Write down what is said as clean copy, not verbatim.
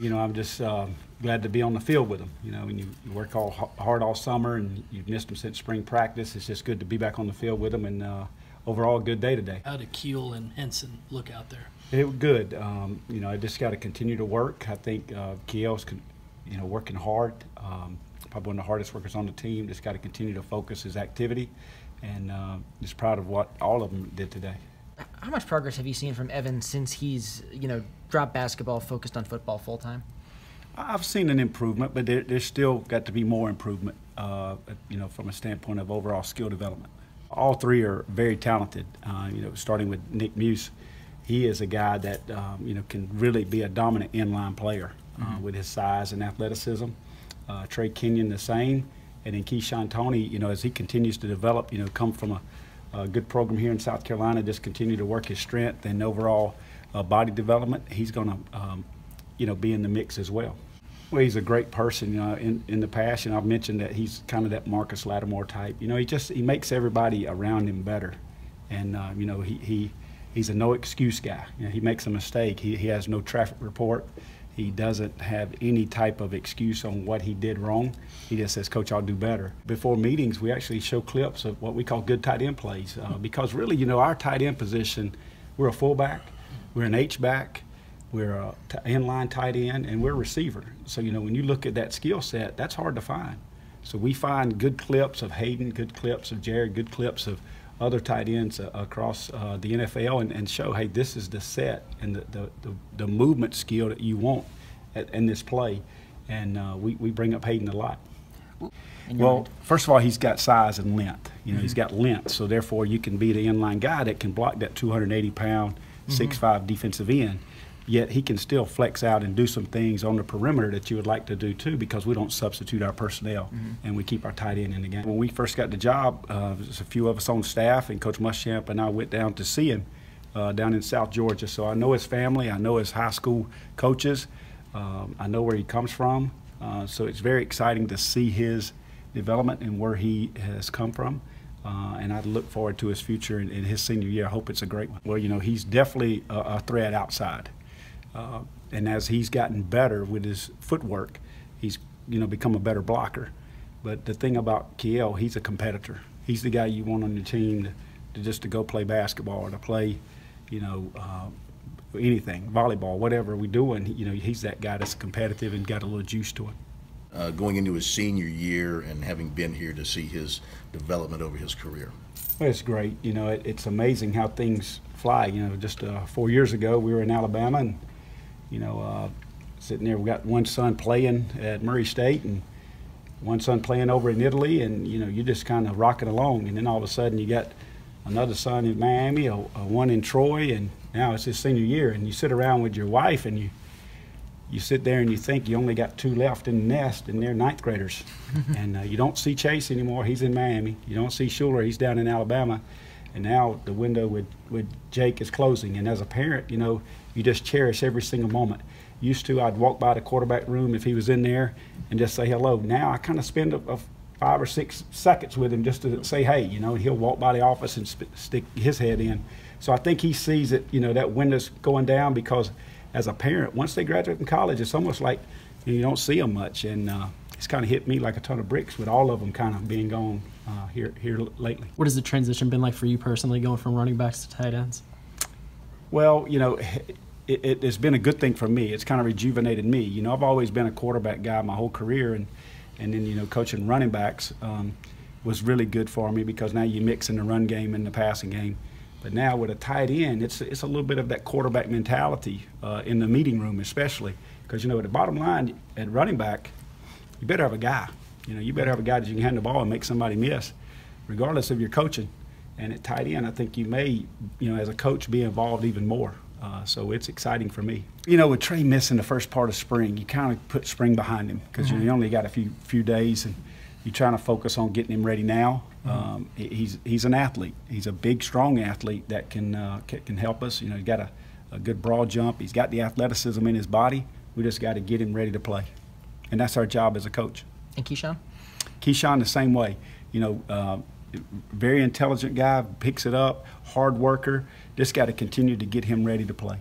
You know, I'm just glad to be on the field with them. You know, when you work hard all summer and you've missed them since spring practice, it's just good to be back on the field with them, and overall a good day today. How did Keel and Henson look out there? It was good. You know, I just got to continue to work. I think Keel's, working hard. Probably one of the hardest workers on the team. Just got to continue to focus his activity, and just proud of what all of them did today. How much progress have you seen from Evan since he's, dropped basketball, focused on football full time? I've seen an improvement, but there's still got to be more improvement, from a standpoint of overall skill development. All three are very talented, starting with Nick Muse. He is a guy that, can really be a dominant inline player with his size and athleticism. Trey Kenyon the same. And then Keyshawn Toney, as he continues to develop, come from a good program here in South Carolina, just continue to work his strength and overall body development, he's going to, be in the mix as well. Well, he's a great person. In the past, I've mentioned that he's kind of that Marcus Lattimore type. He makes everybody around him better, and he's a no excuse guy. He makes a mistake, he has no traffic report. He doesn't have any type of excuse on what he did wrong. He just says, "Coach, I'll do better." Before meetings, we actually show clips of what we call good tight end plays, because really, our tight end position, we're a fullback, we're an H-back, we're a inline tight end, and we're a receiver. So, when you look at that skill set, that's hard to find. So we find good clips of Hayden, good clips of Jared, good clips of other tight ends across the NFL, and show, hey, this is the set and the movement skill that you want in this play. And we bring up Hayden a lot. Well, first of all, he's got size and length. He's got length, so therefore you can be the inline guy that can block that 280-pound, 6'5" defensive end. Yet he can still flex out and do some things on the perimeter that you would like to do too, because we don't substitute our personnel and we keep our tight end in the game. When we first got the job, there's a few of us on staff, and Coach Muschamp and I went down to see him down in South Georgia. So I know his family, I know his high school coaches, I know where he comes from. So it's very exciting to see his development and where he has come from. And I look forward to his future in his senior year. I hope it's a great one. Well, he's definitely a threat outside. And as he's gotten better with his footwork, he's become a better blocker. But the thing about Keel, he's a competitor. He's the guy you want on your team to go play basketball or to play, anything, volleyball, whatever we're doing. He's that guy that's competitive and got a little juice to it. Going into his senior year and having been here to see his development over his career. Well, it's great. It's amazing how things fly. Just 4 years ago, we were in Alabama, and sitting there, we got one son playing at Murray State and one son playing over in Italy, and you're just kind of rocking along, and then all of a sudden you got another son in Miami, one in Troy, and now it's his senior year, and you sit around with your wife and you sit there and you think you only got two left in the nest, and they're ninth graders. And you don't see Chase anymore, he's in Miami. You don't see Schuler, he's down in Alabama. And now the window with Jake is closing. And as a parent, you just cherish every single moment. Used to, I'd walk by the quarterback room if he was in there and just say hello. Now I kind of spend a 5 or 6 seconds with him just to say hey, and he'll walk by the office and stick his head in. So I think he sees it, that window's going down, because as a parent, once they graduate from college, it's almost like you don't see them much. And it's kind of hit me like a ton of bricks with all of them kind of being gone here lately. What has the transition been like for you personally, going from running backs to tight ends? Well, it's been a good thing for me. It's kind of rejuvenated me. I've always been a quarterback guy my whole career, and then coaching running backs was really good for me, because now you mix in the run game and the passing game. But now with a tight end, it's a little bit of that quarterback mentality in the meeting room, especially because at the bottom line at running back, you better have a guy. You better have a guy that you can hand the ball and make somebody miss, regardless of your coaching. And at tight end, I think you may, as a coach, be involved even more. So it's exciting for me. With Trey missing the first part of spring, you kind of put spring behind him, because you only got a few days, and you're trying to focus on getting him ready now. He's an athlete. He's a big, strong athlete that can help us. He's got a good broad jump. He's got the athleticism in his body. We just got to get him ready to play, and that's our job as a coach. And Keyshawn? Keyshawn the same way. Very intelligent guy, picks it up, hard worker. Just got to continue to get him ready to play.